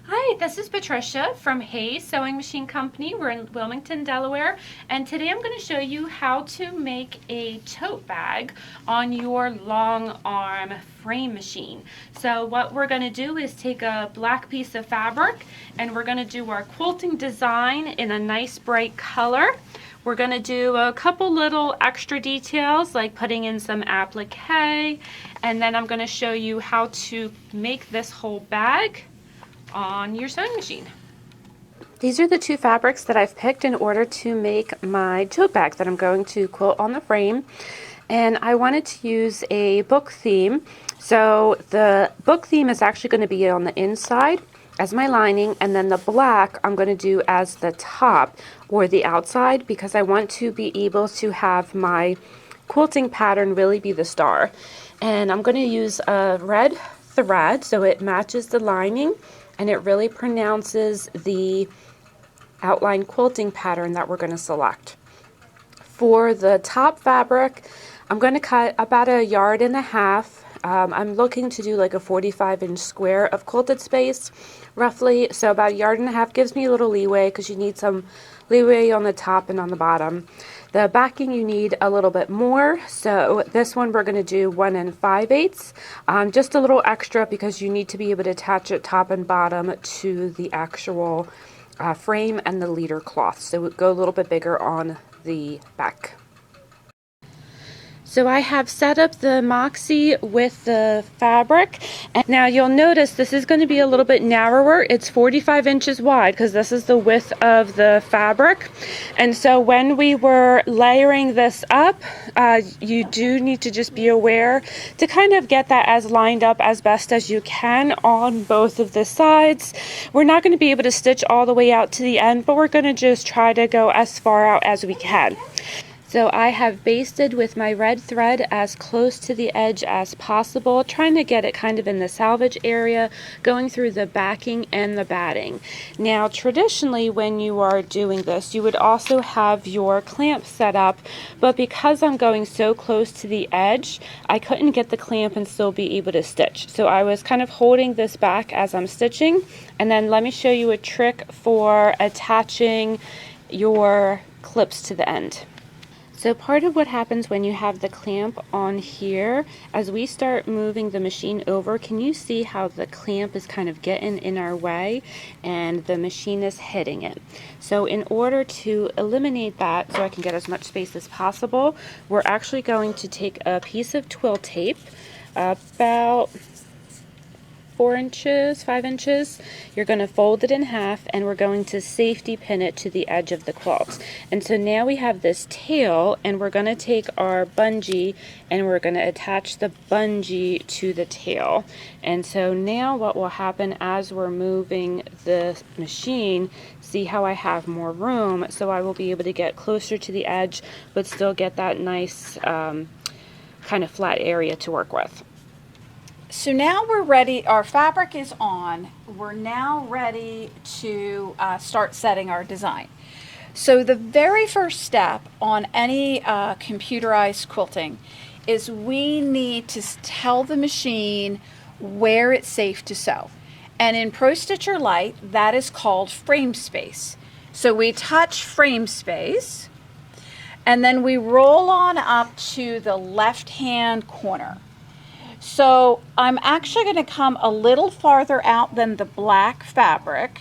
Hi, this is Patricia from Hayes Sewing Machine Company. We're in Wilmington, Delaware, and today I'm going to show you how to make a tote bag on your Longarm frame machine. So what we're going to do is take a black piece of fabric and we're going to do our quilting design in a nice bright color. We're going to do a couple little extra details like putting in some applique, and then I'm going to show you how to make this whole bag on your sewing machine. These are the two fabrics that I've picked in order to make my tote bag that I'm going to quilt on the frame. And I wanted to use a book theme. So the book theme is actually going to be on the inside as my lining, and then the black I'm going to do as the top or the outside, because I want to be able to have my quilting pattern really be the star. And I'm going to use a red thread so it matches the lining and it really pronounces the outline quilting pattern that we're going to select. For the top fabric, I'm going to cut about 1.5 yards. I'm looking to do like a 45-inch square of quilted space, roughly. So about 1.5 yards gives me a little leeway because you need some leeway on the top and on the bottom. The backing you need a little bit more, so this one we're going to do 1 5/8, just a little extra because you need to be able to attach it top and bottom to the actual frame and the leader cloth, so it go a little bit bigger on the back. So I have set up the Moxie with the fabric, and now you'll notice this is going to be a little bit narrower. It's 45 inches wide because this is the width of the fabric. And so when we were layering this up, you do need to just be aware to kind of get that as lined up as best as you can on both of the sides. We're not going to be able to stitch all the way out to the end, but we're going to just try to go as far out as we can. So I have basted with my red thread as close to the edge as possible, trying to get it kind of in the salvage area, going through the backing and the batting. Now traditionally when you are doing this, you would also have your clamp set up, but because I'm going so close to the edge, I couldn't get the clamp and still be able to stitch. So I was kind of holding this back as I'm stitching, and then let me show you a trick for attaching your clips to the end. So part of what happens when you have the clamp on here, as we start moving the machine over, can you see how the clamp is kind of getting in our way and the machine is hitting it? So in order to eliminate that, so I can get as much space as possible, we're actually going to take a piece of twill tape, about 4 inches, 5 inches. You're going to fold it in half and we're going to safety pin it to the edge of the quilt. And so now we have this tail, and we're going to take our bungee and we're going to attach the bungee to the tail. And so now what will happen as we're moving the machine, see how I have more room, so I will be able to get closer to the edge but still get that nice kind of flat area to work with. So now we're ready, our fabric is on, we're now ready to start setting our design. So the very first step on any computerized quilting is we need to tell the machine where it's safe to sew. And in Prostitcher Lite, that is called frame space. So we touch frame space, and then we roll on up to the left-hand corner. So I'm actually going to come a little farther out than the black fabric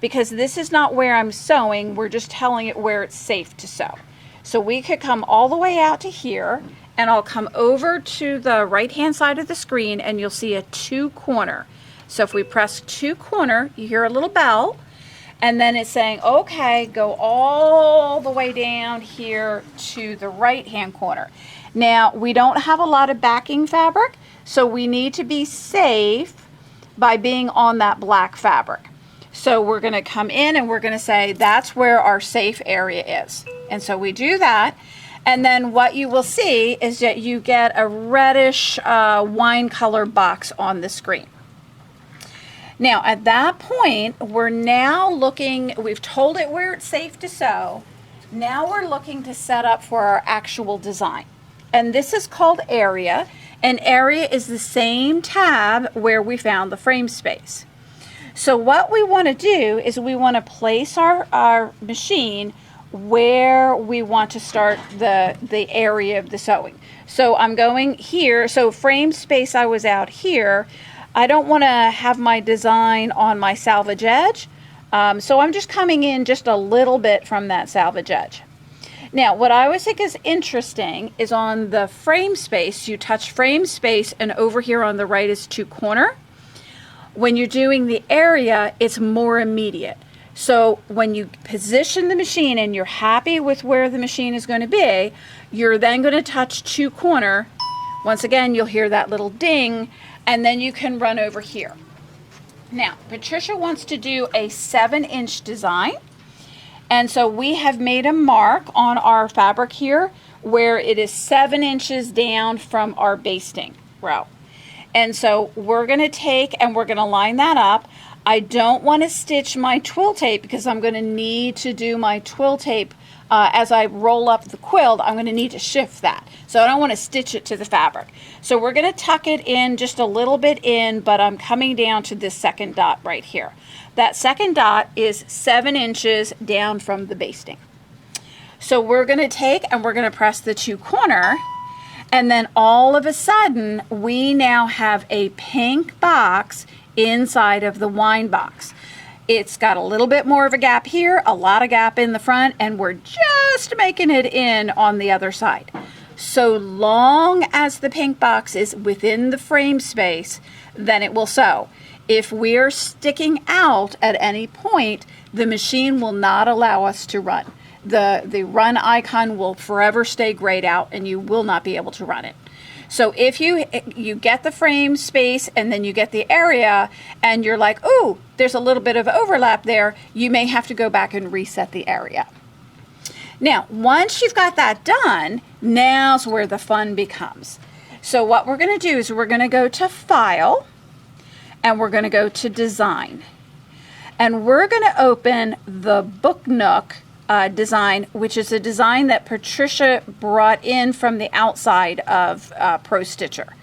because this is not where I'm sewing. We're just telling it where it's safe to sew. So we could come all the way out to here, and I'll come over to the right-hand side of the screen and you'll see a 2 corner. So if we press 2 corner, you hear a little bell, and then it's saying, okay, go all the way down here to the right-hand corner. Now, we don't have a lot of backing fabric, so we need to be safe by being on that black fabric. So we're going to come in and we're going to say that's where our safe area is. And so we do that, and then what you will see is that you get a reddish wine color box on the screen. Now, at that point, we're now looking, we've told it where it's safe to sew. Now we're looking to set up for our actual design. And this is called area, and area is the same tab where we found the frame space. So what we want to do is we want to place our machine where we want to start the area of the sewing. So I'm going here. So frame space, I was out here. I don't want to have my design on my salvage edge. So I'm just coming in just a little bit from that salvage edge. Now, what I always think is interesting is on the frame space, you touch frame space, and over here on the right is to corner. When you're doing the area, it's more immediate. So when you position the machine and you're happy with where the machine is going to be, you're then going to touch to corner. Once again, you'll hear that little ding, and then you can run over here. Now, Patrycja wants to do a 7-inch design. And so we have made a mark on our fabric here where it is 7 inches down from our basting row. And so we're going to take and we're going to line that up. I don't want to stitch my twill tape because I'm going to need to do my twill tape as I roll up the quilt. I'm going to need to shift that. So I don't want to stitch it to the fabric. So we're going to tuck it in just a little bit in, but I'm coming down to this second dot right here. That second dot is 7 inches down from the basting. So we're going to take and we're going to press the to corner, and then all of a sudden we now have a pink box inside of the wine box. It's got a little bit more of a gap here, a lot of gap in the front, and we're just making it in on the other side. So long as the pink box is within the frame space, then it will sew. If we're sticking out at any point, the machine will not allow us to run. The run icon will forever stay grayed out and you will not be able to run it. So if you get the frame space and then you get the area and you're like, oh, there's a little bit of overlap there, you may have to go back and reset the area. Now, once you've got that done, now's where the fun becomes. So what we're going to do is we're going to go to File, and we're going to go to Design. And we're going to open the Book Nook design, which is a design that Patrycja brought in from the outside of Prostitcher.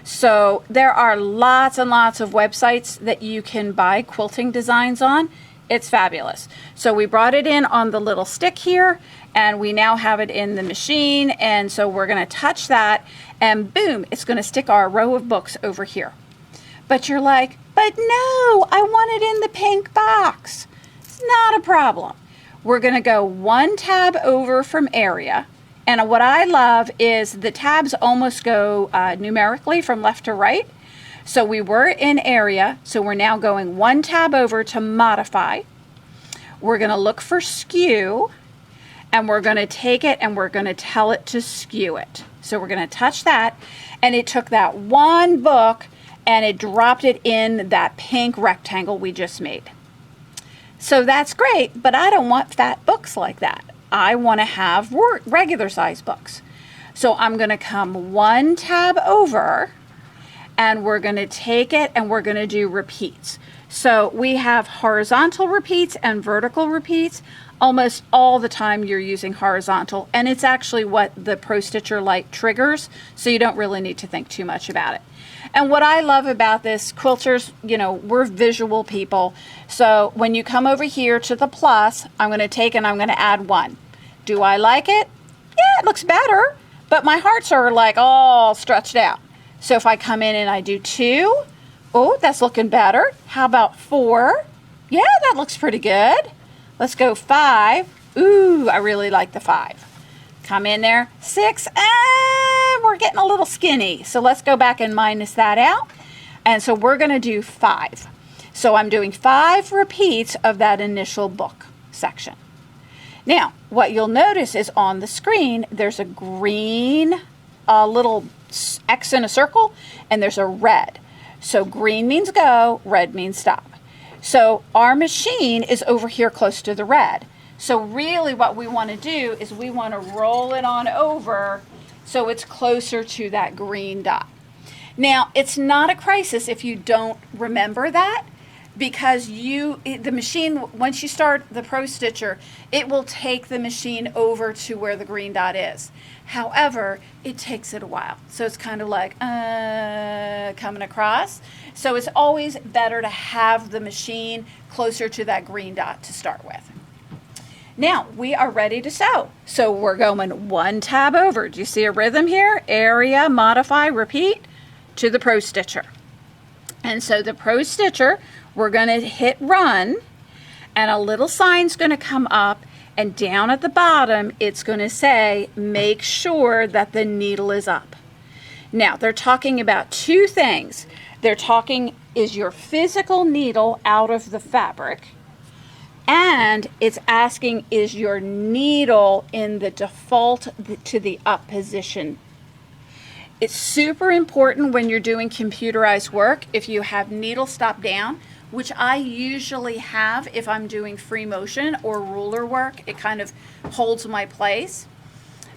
So there are lots and lots of websites that you can buy quilting designs on. It's fabulous. So we brought it in on the little stick here, and we now have it in the machine. And so we're going to touch that, and boom, it's going to stick our row of books over here. But you're like, but no, I want it in the pink box. It's not a problem. We're going to go one tab over from area. And what I love is the tabs almost go numerically from left to right. So we were in area, so we're now going one tab over to modify. We're going to look for skew, and we're going to take it and we're going to tell it to skew it. So we're going to touch that, and it took that one book and it dropped it in that pink rectangle we just made. So that's great, but I don't want fat books like that. I want to have regular size books. So I'm going to come one tab over, and we're going to take it and we're going to do repeats. So we have horizontal repeats and vertical repeats. Almost all the time you're using horizontal, and it's actually what the Prostitcher Lite triggers, so you don't really need to think too much about it. And what I love about this, quilters, you know, we're visual people. So when you come over here to the plus, I'm going to take and I'm going to add 1. Do I like it? Yeah, it looks better, but my hearts are like all stretched out. So if I come in and I do 2, oh, that's looking better. How about 4? Yeah, that looks pretty good. Let's go 5. Ooh, I really like the 5. Come in there. 6. We're getting a little skinny. So let's go back and minus that out. And so we're going to do 5. So I'm doing 5 repeats of that initial book section. Now, what you'll notice is on the screen, there's a green little X in a circle, and there's a red. So green means go, red means stop. So our machine is over here close to the red. So really what we want to do is we want to roll it on over so it's closer to that green dot. Now, it's not a crisis if you don't remember that. because the machine, once you start the Pro Stitcher, it will take the machine over to where the green dot is. However, it takes it a while. So it's kind of like coming across. So it's always better to have the machine closer to that green dot to start with. Now we are ready to sew. So we're going one tab over. Do you see a rhythm here? Area, modify, repeat to the Pro Stitcher. And so the Pro Stitcher, we're going to hit run, and a little sign's going to come up, and down at the bottom it's going to say make sure that the needle is up. Now they're talking about two things. They're talking, is your physical needle out of the fabric? And it's asking, is your needle in the default to the up position? It's super important when you're doing computerized work, if you have needle stop down, which I usually have if I'm doing free motion or ruler work, it kind of holds my place.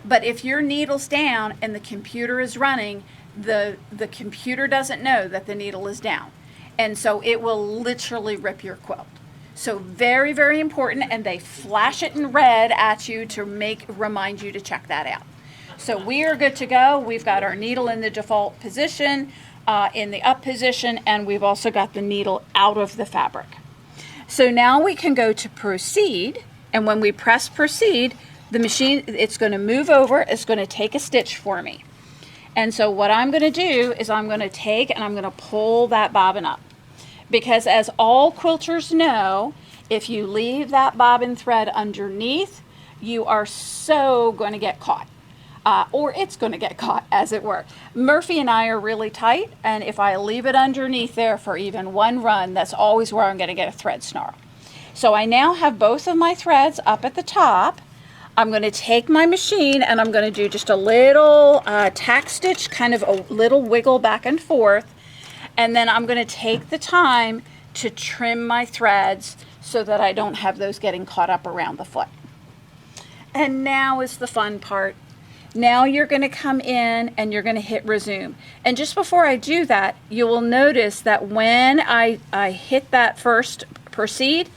But if your needle's down and the computer is running, the computer doesn't know that the needle is down. And so it will literally rip your quilt. So very, very important, and they flash it in red at you to remind you to check that out. So we are good to go. We've got our needle in the default position, in the up position, and we've also got the needle out of the fabric. So now we can go to proceed, and when we press proceed, the machine, it's going to move over, it's going to take a stitch for me. And so what I'm going to do is I'm going to take and I'm going to pull that bobbin up. Because as all quilters know, if you leave that bobbin thread underneath, you are so going to get caught. Or it's going to get caught, as it were. Murphy and I are really tight, and if I leave it underneath there for even one run, that's always where I'm going to get a thread snarl. So I now have both of my threads up at the top. I'm going to take my machine and I'm going to do just a little tack stitch, kind of a little wiggle back and forth. And then I'm going to take the time to trim my threads so that I don't have those getting caught up around the foot. And now is the fun part. Now you're going to come in and you're going to hit resume. And just before I do that, you will notice that when I hit that first proceed,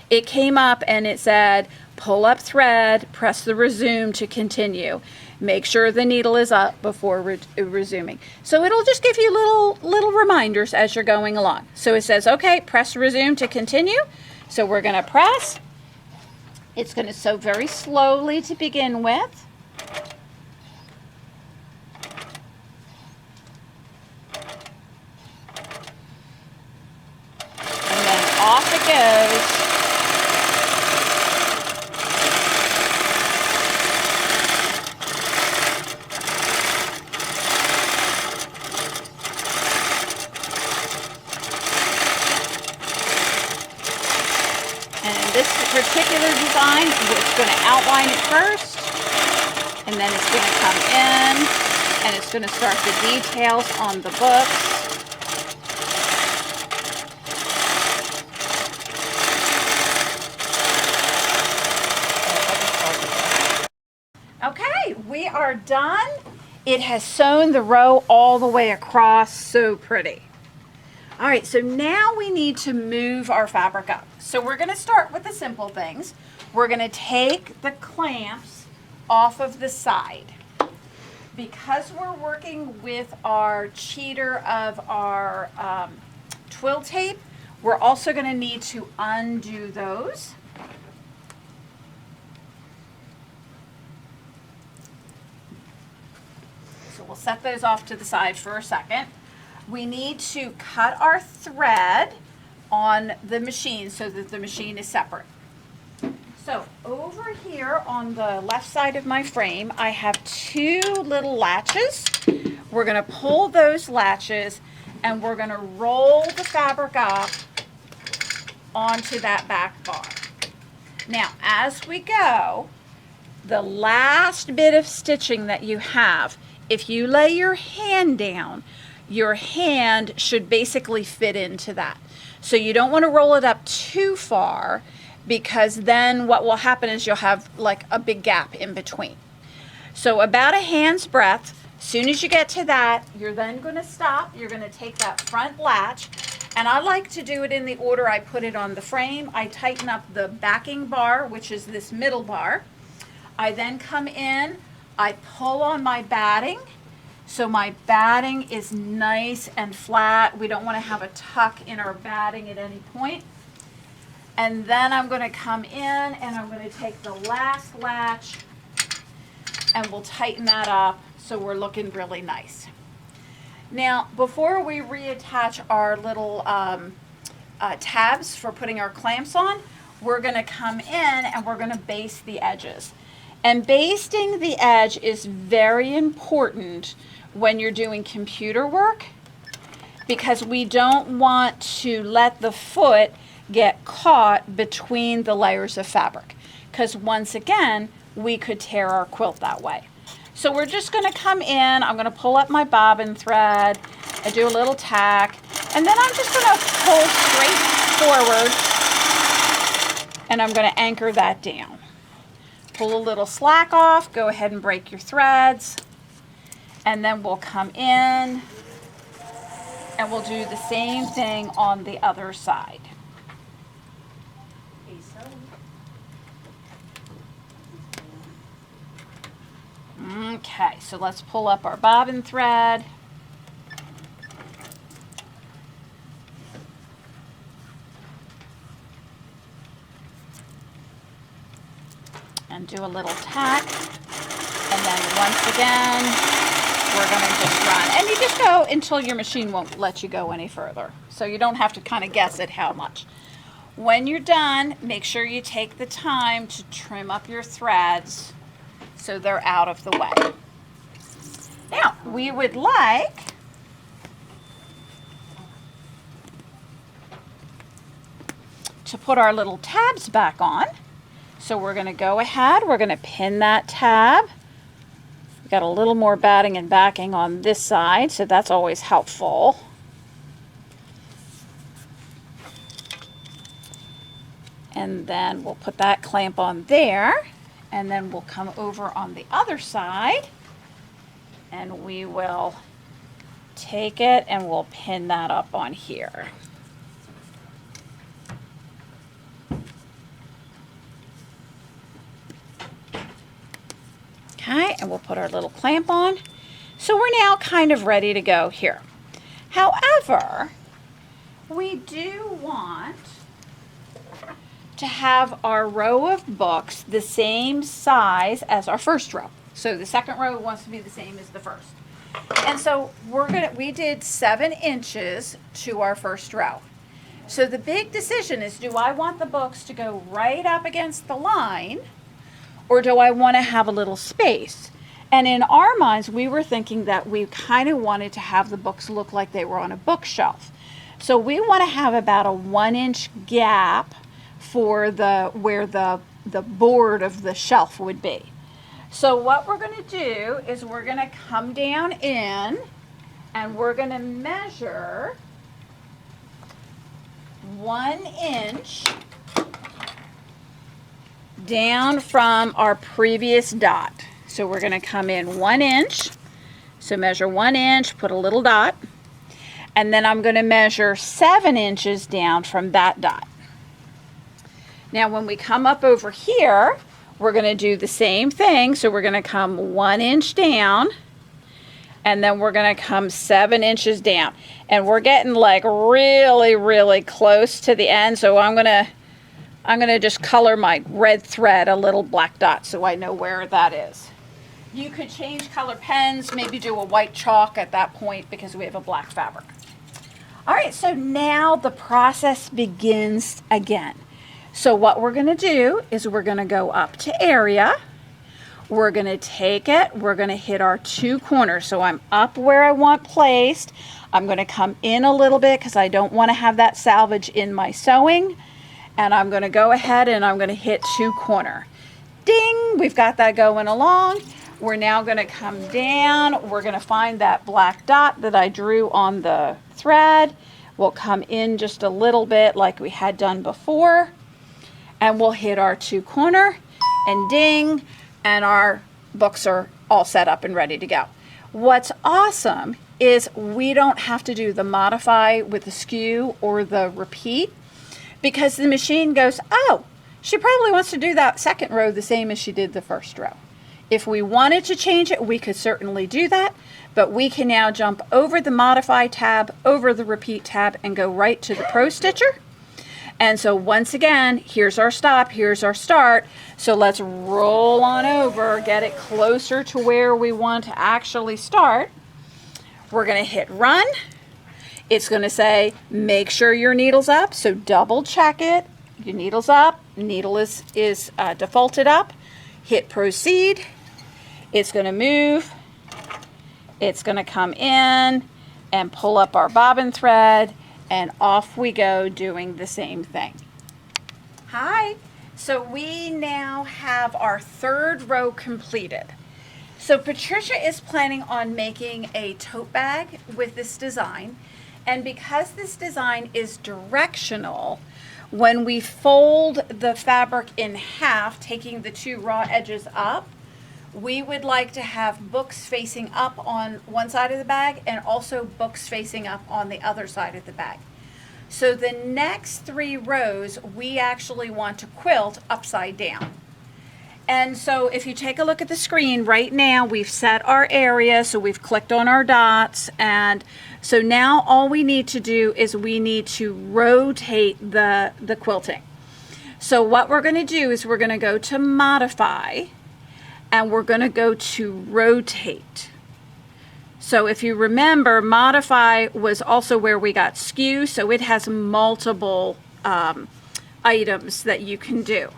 it came up and it said pull up thread, press the resume to continue. Make sure the needle is up before resuming. So it'll just give you little reminders as you're going along. So it says, okay, press resume to continue. So we're going to press. It's going to sew very slowly to begin with. And then off it goes. Particular design, it's going to outline it first, and then it's going to come in, and it's going to start the details on the books. Okay, we are done. It has sewn the row all the way across, so pretty. All right, so now we need to move our fabric up. So we're going to start with the simple things. We're going to take the clamps off of the side. Because we're working with our cheater of our twill tape, we're also going to need to undo those. So we'll set those off to the side for a second. We need to cut our thread on the machine so that the machine is separate. So over here on the left side of my frame, I have two little latches. We're going to pull those latches and we're going to roll the fabric up onto that back bar. Now, as we go, the last bit of stitching that you have, if you lay your hand down, your hand should basically fit into that. So you don't want to roll it up too far, because then what will happen is you'll have like a big gap in between. So about a hand's breadth. As soon as you get to that, you're then going to stop. You're going to take that front latch And I like to do it in the order I put it on the frame. I tighten up the backing bar, which is this middle bar. I then come in, I pull on my batting. So my batting is nice and flat. We don't want to have a tuck in our batting at any point. And then I'm going to come in and I'm going to take the last latch and we'll tighten that up so we're looking really nice. Now, before we reattach our little tabs for putting our clamps on, we're going to come in and we're going to baste the edges. And basting the edge is very important when you're doing computer work, because we don't want to let the foot get caught between the layers of fabric, because once again we could tear our quilt that way. So we're just going to come in, I'm going to pull up my bobbin thread, I do a little tack, and then I'm just going to pull straight forward and I'm going to anchor that down. Pull a little slack off, go ahead and break your threads, and then we'll come in and we'll do the same thing on the other side. Okay, so let's pull up our bobbin thread. And do a little tack. And then once again, we're going to just run. And you just go until your machine won't let you go any further. So you don't have to kind of guess at how much. When you're done, make sure you take the time to trim up your threads so they're out of the way. Now, we would like to put our little tabs back on. So we're going to go ahead, we're going to pin that tab. We've got a little more batting and backing on this side, so that's always helpful. And then we'll put that clamp on there. And then we'll come over on the other side and we will take it and we'll pin that up on here. Okay, and we'll put our little clamp on. So we're now kind of ready to go here. However, we do want to have our row of books the same size as our first row. So the second row wants to be the same as the first. And so we did 7 inches to our first row. So the big decision is, do I want the books to go right up against the line, or do I want to have a little space? And in our minds, we were thinking that we kind of wanted to have the books look like they were on a bookshelf. So we want to have about a 1-inch gap for where the board of the shelf would be. So what we're going to do is we're going to come down in and we're going to measure 1 inch down from our previous dot. So we're going to come in 1 inch. So measure 1 inch, put a little dot, and then I'm going to measure 7 inches down from that dot. Now when we come up over here, we're going to do the same thing. So we're going to come 1 inch down, and then we're going to come 7 inches down. And we're getting like really, really close to the end. So I'm going to just color my red thread a little black dot so I know where that is. You could change color pens, maybe do a white chalk at that point because we have a black fabric. All right, so now the process begins again. So what we're going to do is we're going to go up to area. We're going to take it. We're going to hit our 2 corners. So I'm up where I want placed. I'm going to come in a little bit because I don't want to have that salvage in my sewing. And I'm going to go ahead and I'm going to hit 2 corner. Ding! We've got that going along. We're now going to come down. We're going to find that black dot that I drew on the thread. We'll come in just a little bit like we had done before. And we'll hit our 2 corner and ding, and our books are all set up and ready to go. What's awesome is we don't have to do the modify with the skew or the repeat, because the machine goes, oh, she probably wants to do that second row the same as she did the first row. If we wanted to change it, we could certainly do that, but we can now jump over the modify tab, over the repeat tab, and go right to the Pro Stitcher. And so once again, here's our stop, here's our start. So let's roll on over, get it closer to where we want to actually start. We're going to hit run. It's going to say, make sure your needle's up, so double check it. Your needle's up, needle is defaulted up. Hit proceed. It's going to move. It's going to come in and pull up our bobbin thread, and off we go doing the same thing. Hi. So we now have our third row completed. So Patrycja is planning on making a tote bag with this design, and because this design is directional, when we fold the fabric in half, taking the two raw edges up, we would like to have books facing up on one side of the bag and also books facing up on the other side of the bag. So the next 3 rows, we actually want to quilt upside down. And so if you take a look at the screen right now, we've set our area, so we've clicked on our dots, and so now all we need to do is we need to rotate the quilting. So what we're going to do is we're going to go to modify, and we're going to go to rotate. So if you remember, modify was also where we got skew, so it has multiple items that you can do.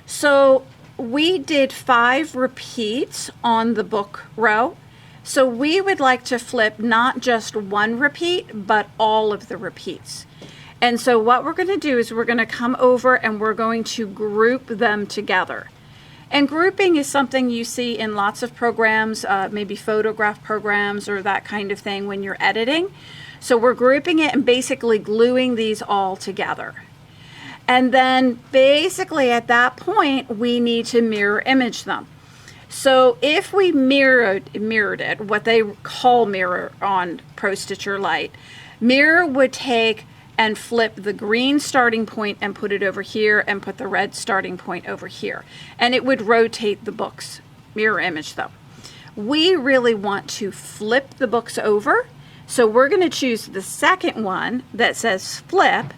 So we did 5 repeats on the book row. So we would like to flip not just 1 repeat, but all of the repeats. And so what we're going to do is we're going to come over and we're going to group them together. And grouping is something you see in lots of programs, maybe photograph programs or that kind of thing when you're editing. So we're grouping it and basically gluing these all together. And then basically at that point, we need to mirror image them. So if we mirrored it, what they call mirror on Prostitcher Lite, mirror would take and flip the green starting point and put it over here and put the red starting point over here. And it would rotate the books, mirror image them. We really want to flip the books over. So we're going to choose the second one that says flip.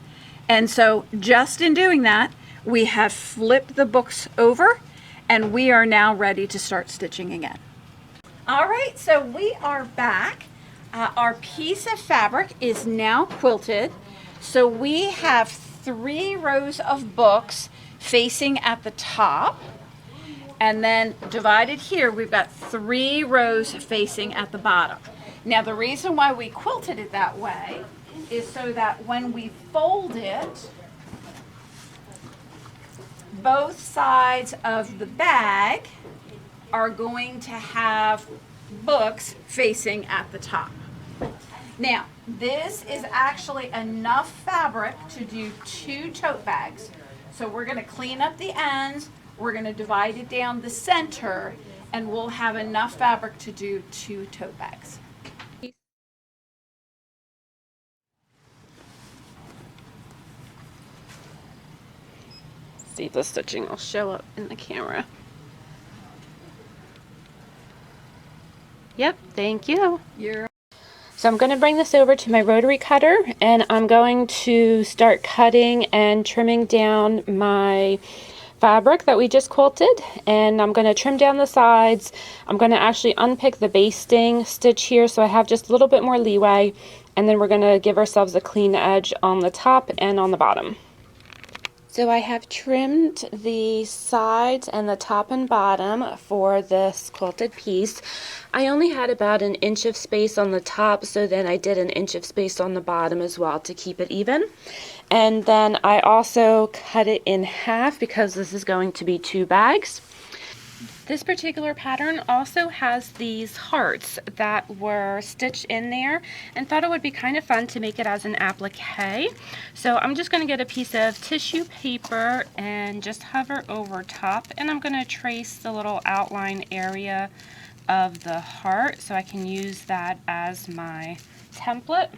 And so just in doing that, we have flipped the books over and we are now ready to start stitching again. All right, so we are back. Our piece of fabric is now quilted. So we have 3 rows of books facing at the top, and then divided here, we've got 3 rows facing at the bottom. Now the reason why we quilted it that way is so that when we fold it, both sides of the bag are going to have books facing at the top. Now, this is actually enough fabric to do 2 tote bags. So we're going to clean up the ends, we're going to divide it down the center, and we'll have enough fabric to do 2 tote bags. See if the stitching will show up in the camera. Yep, thank you. So I'm going to bring this over to my rotary cutter, and I'm going to start cutting and trimming down my fabric that we just quilted, and I'm going to trim down the sides. I'm going to actually unpick the basting stitch here so I have just a little bit more leeway, and then we're going to give ourselves a clean edge on the top and on the bottom. So I have trimmed the sides and the top and bottom for this quilted piece. I only had about 1 inch of space on the top, so then I did 1 inch of space on the bottom as well to keep it even. And then I also cut it in half because this is going to be 2 bags. This particular pattern also has these hearts that were stitched in there, and thought it would be kind of fun to make it as an applique. So I'm just going to get a piece of tissue paper and just hover over top, and I'm going to trace the little outline area of the heart, so I can use that as my template.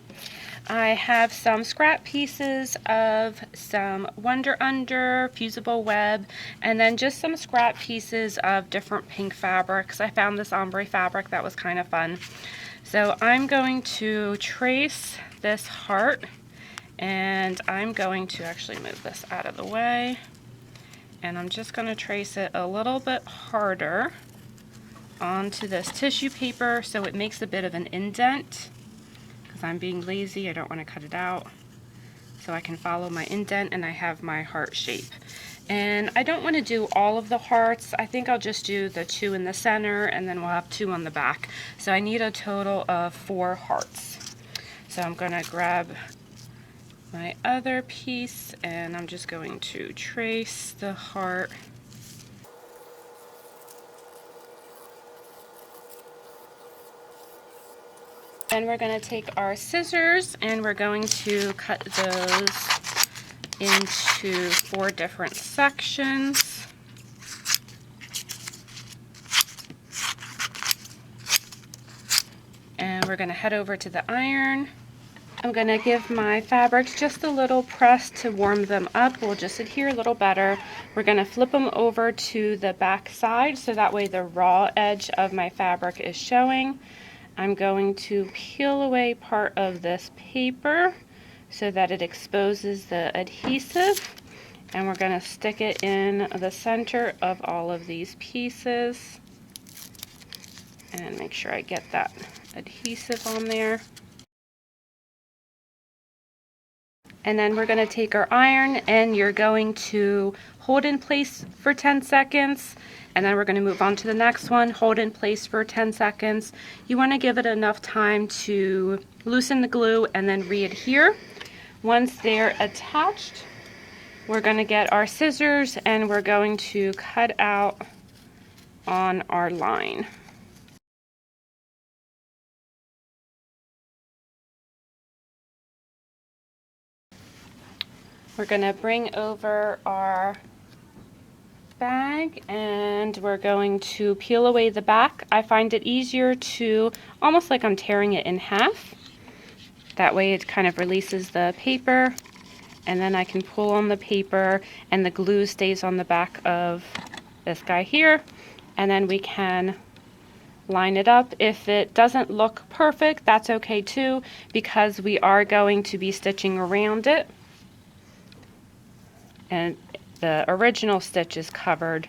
I have some scrap pieces of some Wonder Under, fusible web, and then just some scrap pieces of different pink fabrics. I found this ombre fabric that was kind of fun. So I'm going to trace this heart, and I'm going to actually move this out of the way, and I'm just going to trace it a little bit harder onto this tissue paper so it makes a bit of an indent. I'm being lazy, I don't want to cut it out, so I can follow my indent and I have my heart shape. And I don't want to do all of the hearts. I think I'll just do the 2 in the center, and then we'll have 2 on the back. So I need a total of 4 hearts. So I'm going to grab my other piece and I'm just going to trace the heart. Then we're going to take our scissors and we're going to cut those into 4 different sections. And we're going to head over to the iron. I'm going to give my fabrics just a little press to warm them up. We'll just adhere a little better. We're going to flip them over to the back side so that way the raw edge of my fabric is showing. I'm going to peel away part of this paper so that it exposes the adhesive, and we're going to stick it in the center of all of these pieces and make sure I get that adhesive on there. And then we're going to take our iron and you're going to hold in place for 10 seconds. And then we're going to move on to the next one, hold in place for 10 seconds. You want to give it enough time to loosen the glue and then re-adhere. Once they're attached, we're going to get our scissors and we're going to cut out on our line. We're going to bring over our bag and we're going to peel away the back. I find it easier to, almost like I'm tearing it in half. That way it kind of releases the paper, and then I can pull on the paper and the glue stays on the back of this guy here, and then we can line it up. If it doesn't look perfect, that's okay too, because we are going to be stitching around it. And the original stitch is covered,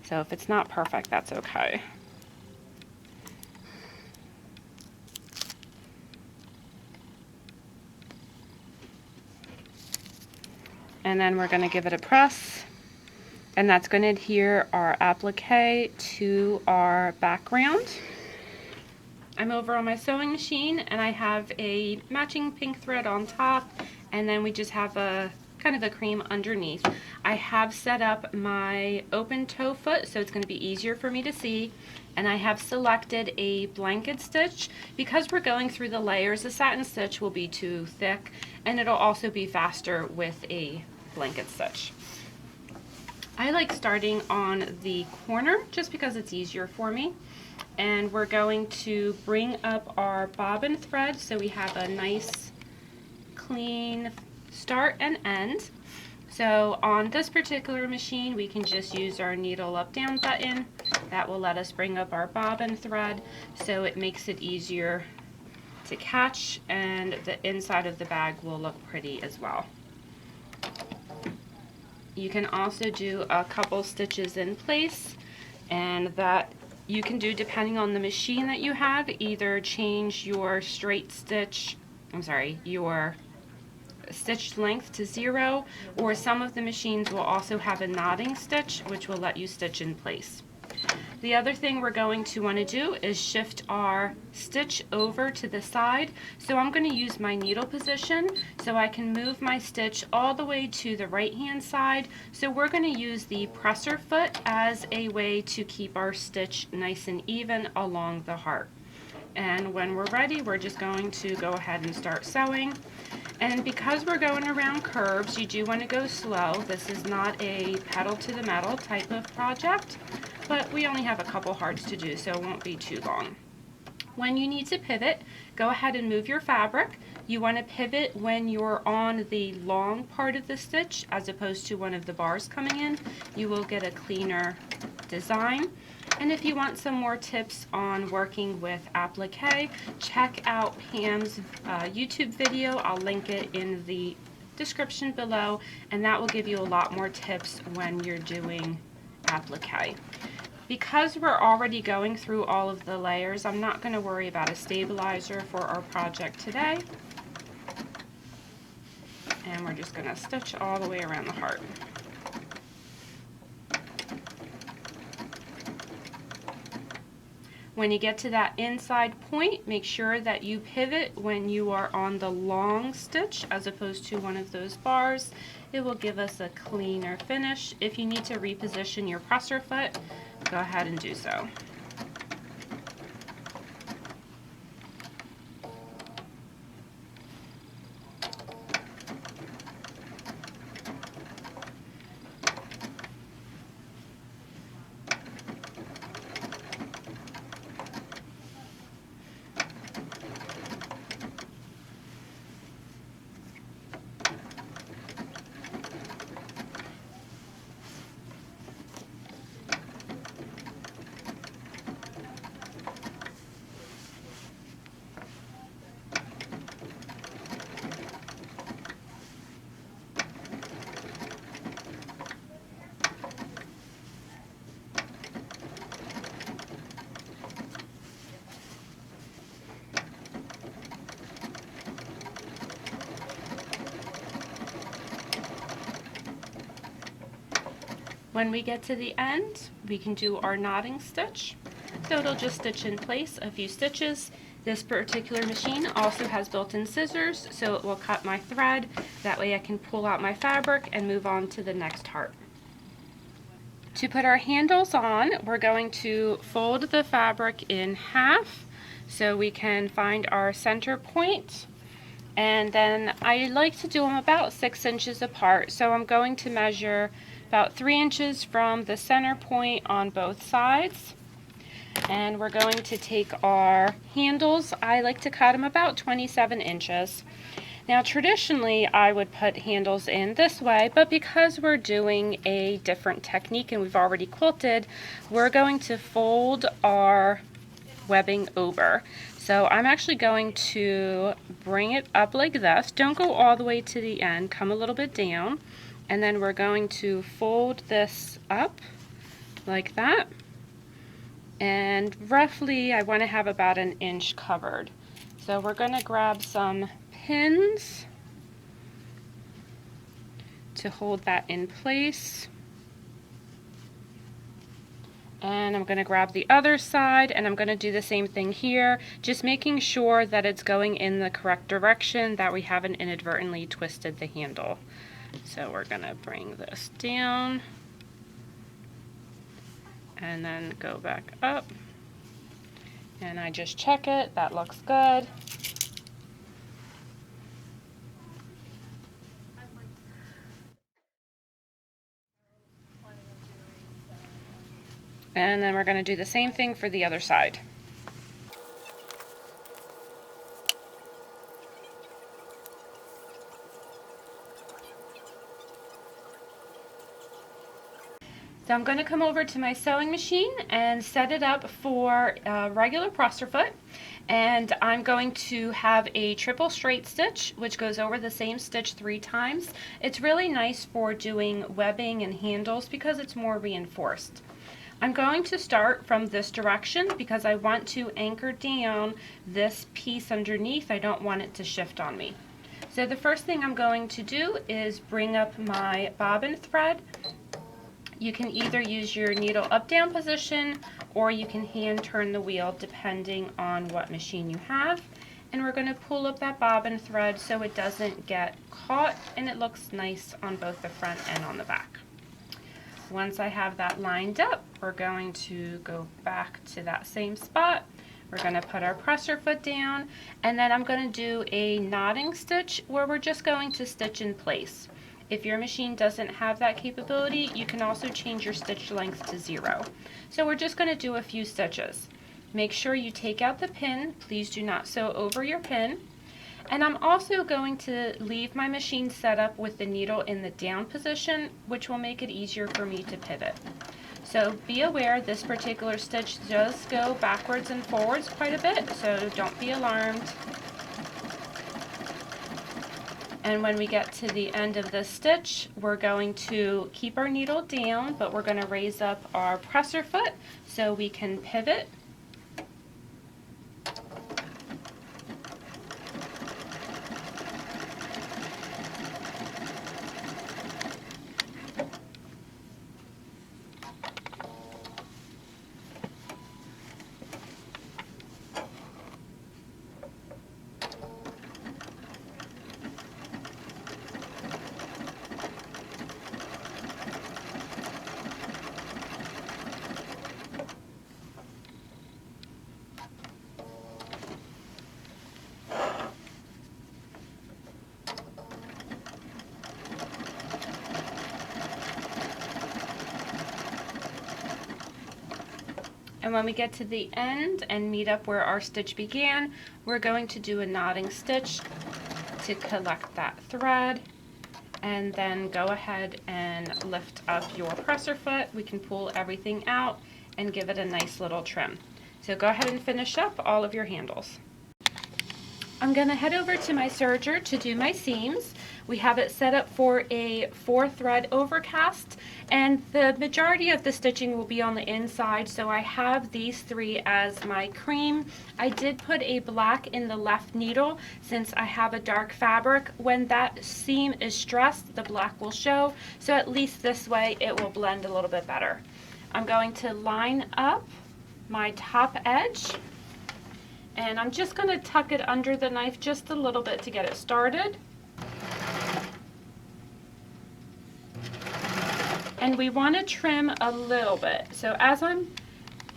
so if it's not perfect, that's okay. And then we're going to give it a press, and that's going to adhere our applique to our background. I'm over on my sewing machine and I have a matching pink thread on top, and then we just have a kind of a cream underneath. I have set up my open toe foot so it's going to be easier for me to see, and I have selected a blanket stitch because we're going through the layers. The satin stitch will be too thick, and it'll also be faster with a blanket stitch. I like starting on the corner just because it's easier for me. And we're going to bring up our bobbin thread so we have a nice clean start and end. So on this particular machine we can just use our needle up down button. That will let us bring up our bobbin thread, so it makes it easier to catch, and the inside of the bag will look pretty as well. You can also do a couple stitches in place, and that you can do depending on the machine that you have. Either change your your stitch length to 0, or some of the machines will also have a knotting stitch which will let you stitch in place. The other thing we're going to want to do is shift our stitch over to the side. So I'm going to use my needle position so I can move my stitch all the way to the right hand side. So we're going to use the presser foot as a way to keep our stitch nice and even along the heart. And when we're ready, we're just going to go ahead and start sewing. And because we're going around curves, you do want to go slow. This is not a pedal to the metal type of project. but we only have a couple hearts to do, so it won't be too long. When you need to pivot, go ahead and move your fabric. You want to pivot when you're on the long part of the stitch as opposed to one of the bars coming in. You will get a cleaner design. And if you want some more tips on working with applique, check out Pam's YouTube video. I'll link it in the description below, and that will give you a lot more tips when you're doing applique. Because we're already going through all of the layers, I'm not going to worry about a stabilizer for our project today. And we're just going to stitch all the way around the heart. When you get to that inside point, make sure that you pivot when you are on the long stitch as opposed to one of those bars. It will give us a cleaner finish. If you need to reposition your presser foot, go ahead and do so. When we get to the end, we can do our knotting stitch. So it'll just stitch in place a few stitches. This particular machine also has built-in scissors, so it will cut my thread. That way I can pull out my fabric and move on to the next heart. To put our handles on, we're going to fold the fabric in half so we can find our center point. And then I like to do them about 6 inches apart. So I'm going to measure about 3 inches from the center point on both sides. And we're going to take our handles. I like to cut them about 27 inches. Now traditionally I would put handles in this way, but because we're doing a different technique and we've already quilted, we're going to fold our webbing over. So I'm actually going to bring it up like this. Don't go all the way to the end, come a little bit down, and then we're going to fold this up like that. And roughly I want to have about 1 inch covered. So we're going to grab some pins to hold that in place. And I'm going to grab the other side and I'm going to do the same thing here, just making sure that it's going in the correct direction, that we haven't inadvertently twisted the handle. So we're going to bring this down and then go back up. And I just check it, that looks good. And then we're going to do the same thing for the other side. So I'm going to come over to my sewing machine and set it up for a regular presser foot. And I'm going to have a triple straight stitch, which goes over the same stitch 3 times. It's really nice for doing webbing and handles because it's more reinforced. I'm going to start from this direction because I want to anchor down this piece underneath. I don't want it to shift on me. So the first thing I'm going to do is bring up my bobbin thread. You can either use your needle up down position or you can hand turn the wheel depending on what machine you have. And we're going to pull up that bobbin thread so it doesn't get caught and it looks nice on both the front and on the back. Once I have that lined up, we're going to go back to that same spot. We're going to put our presser foot down, and then I'm going to do a knotting stitch where we're just going to stitch in place. If your machine doesn't have that capability, you can also change your stitch length to 0. So we're just going to do a few stitches. Make sure you take out the pin. Please do not sew over your pin. And I'm also going to leave my machine set up with the needle in the down position, which will make it easier for me to pivot. So be aware this particular stitch does go backwards and forwards quite a bit, so don't be alarmed. And when we get to the end of this stitch, we're going to keep our needle down, but we're going to raise up our presser foot so we can pivot. And when we get to the end and meet up where our stitch began, we're going to do a knotting stitch to collect that thread, and then go ahead and lift up your presser foot. We can pull everything out and give it a nice little trim. So go ahead and finish up all of your handles. I'm going to head over to my serger to do my seams. We have it set up for a 4-thread overcast, and the majority of the stitching will be on the inside, so I have these 3 as my cream. I did put a black in the left needle since I have a dark fabric. When that seam is stressed, the black will show, so at least this way it will blend a little bit better. I'm going to line up my top edge, and I'm just going to tuck it under the knife just a little bit to get it started. And we want to trim a little bit. So as I'm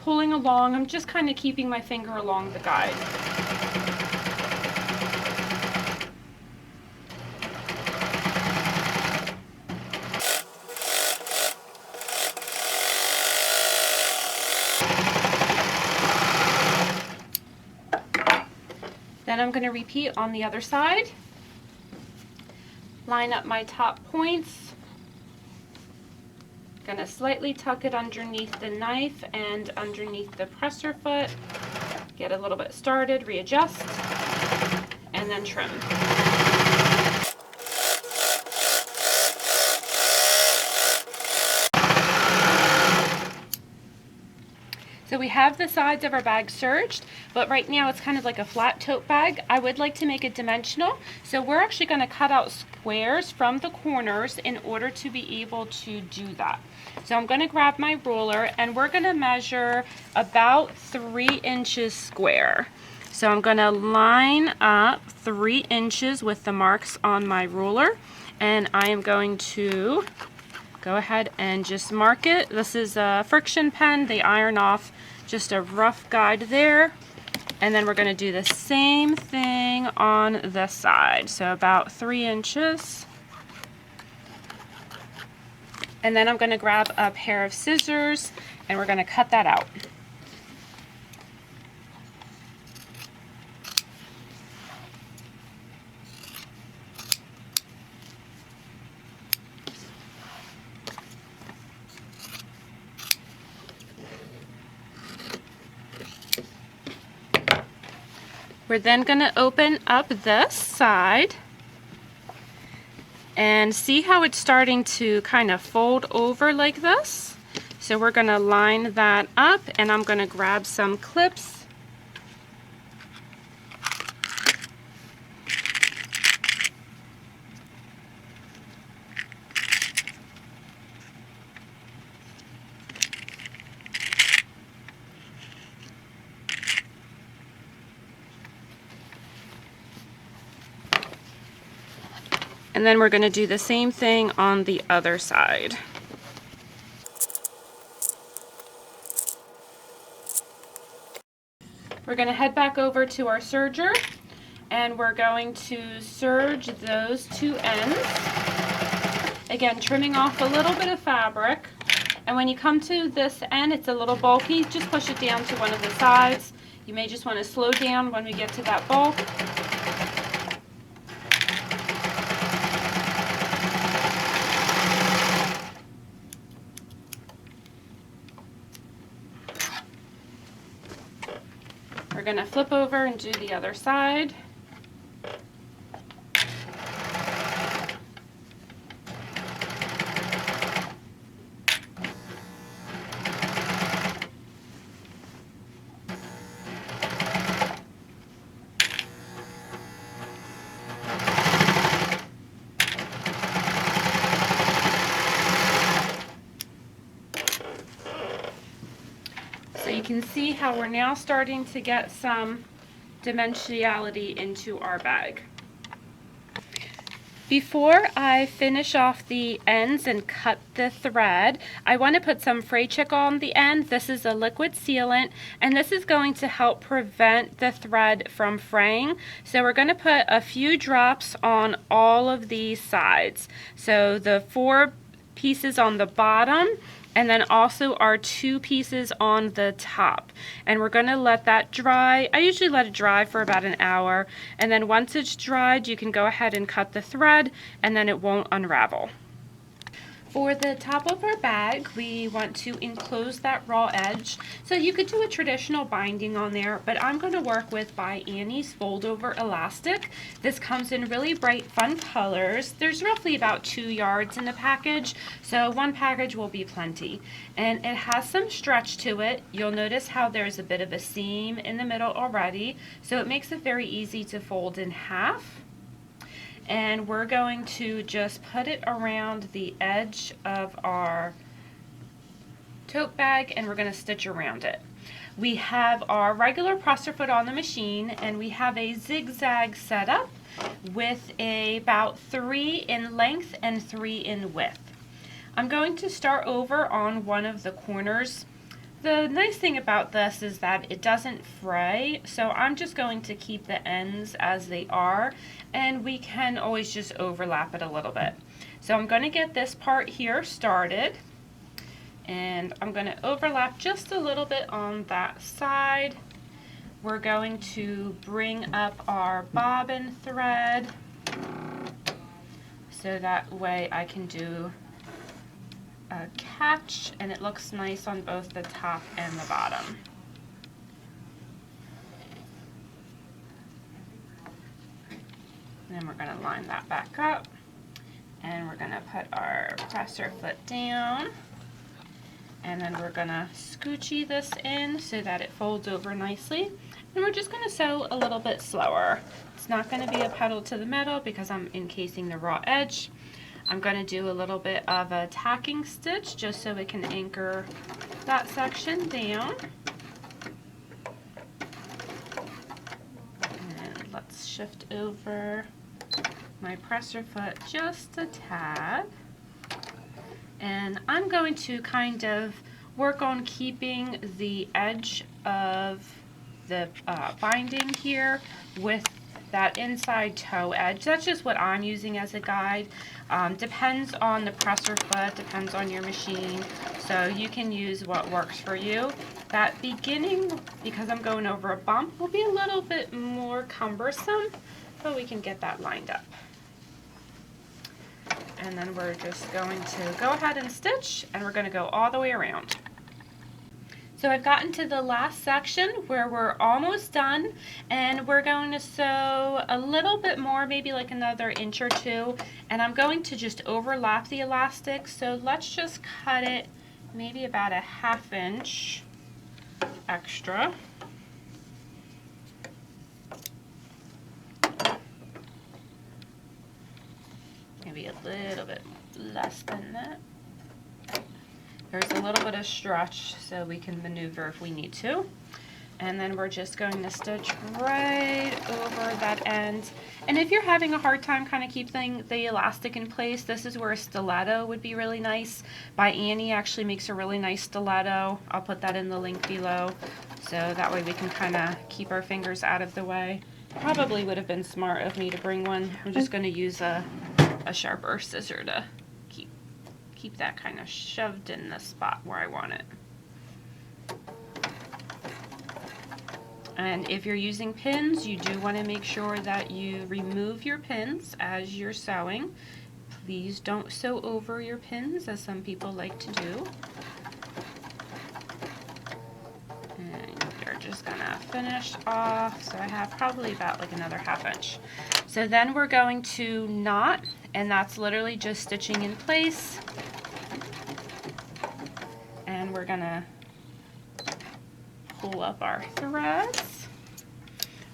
pulling along, I'm just kind of keeping my finger along the guide. Then I'm going to repeat on the other side. Line up my top points. Going to slightly tuck it underneath the knife and underneath the presser foot. Get a little bit started, readjust, and then trim. So we have the sides of our bag serged, but right now it's kind of like a flat tote bag. I would like to make it dimensional, so we're actually going to cut out squares from the corners in order to be able to do that. So I'm going to grab my ruler, and we're going to measure about 3 inches square. So I'm going to line up 3 inches with the marks on my ruler, and I am going to go ahead and just mark it. This is a friction pen. They iron off, just a rough guide there. And then we're going to do the same thing on this side. So about 3 inches. And then I'm going to grab a pair of scissors and we're going to cut that out. We're then going to open up this side and see how it's starting to kind of fold over like this. So we're going to line that up, and I'm going to grab some clips. And then we're going to do the same thing on the other side. We're going to head back over to our serger, and we're going to serge those 2 ends. Again, trimming off a little bit of fabric. And when you come to this end, it's a little bulky, just push it down to one of the sides. You may just want to slow down when we get to that bulk. We're going to flip over and do the other side. So you can see how we're now starting to get some dimensionality into our bag. Before I finish off the ends and cut the thread, I want to put some fray chick on the end. This is a liquid sealant, and this is going to help prevent the thread from fraying. So we're going to put a few drops on all of these sides. So the 4 pieces on the bottom, and then also our 2 pieces on the top. And we're going to let that dry. I usually let it dry for about an hour, and then once it's dried, you can go ahead and cut the thread, and then it won't unravel. For the top of our bag, we want to enclose that raw edge. So you could do a traditional binding on there, but I'm going to work with By Annie's fold over elastic. This comes in really bright, fun colors. There's roughly about 2 yards in the package, so 1 package will be plenty. And it has some stretch to it. You'll notice how there's a bit of a seam in the middle already, so it makes it very easy to fold in half. And we're going to just put it around the edge of our tote bag, and we're going to stitch around it. We have our regular presser foot on the machine, and we have a zigzag setup with about 3 in length and 3 in width. I'm going to start over on one of the corners. The nice thing about this is that it doesn't fray, so I'm just going to keep the ends as they are, and we can always just overlap it a little bit. So I'm going to get this part here started, and I'm going to overlap just a little bit on that side. We're going to bring up our bobbin thread, so that way I can do a catch, and it looks nice on both the top and the bottom. Then we're going to line that back up, and we're going to put our presser foot down, and then we're going to scoochie this in so that it folds over nicely, and we're just going to sew a little bit slower. It's not going to be a pedal to the metal because I'm encasing the raw edge. I'm going to do a little bit of a tacking stitch just so we can anchor that section down. And let's shift over my presser foot just a tad. And I'm going to kind of work on keeping the edge of the binding here with that inside toe edge. That's just what I'm using as a guide. Depends on the presser foot, depends on your machine, so you can use what works for you. That beginning, because I'm going over a bump, will be a little bit more cumbersome, but we can get that lined up. And then we're just going to go ahead and stitch, and we're going to go all the way around. So I've gotten to the last section where we're almost done, and we're going to sew a little bit more, maybe like another inch or 2, and I'm going to just overlap the elastic. So let's just cut it maybe about a 1/2 inch extra. Maybe a little bit less than that. There's a little bit of stretch, so we can maneuver if we need to. And then we're just going to stitch right over that end. And if you're having a hard time kind of keeping the elastic in place, this is where a stiletto would be really nice. By Annie actually makes a really nice stiletto. I'll put that in the link below, so that way we can kind of keep our fingers out of the way. Probably would have been smart of me to bring one. I'm just going to use a sharper scissor to keep keep that kind of shoved in the spot where I want it. And if you're using pins, you do want to make sure that you remove your pins as you're sewing. Please don't sew over your pins, as some people like to do. And you're just gonna finish off. So I have probably about like another 1/2 inch. So then we're going to knot, and that's literally just stitching in place. And we're gonna pull up our threads,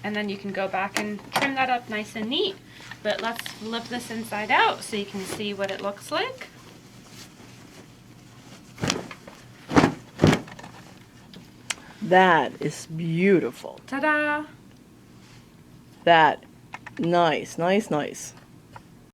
and then you can go back and trim that up nice and neat. But let's flip this inside out so you can see what it looks like. That is beautiful. Ta-da! That, nice, nice, nice.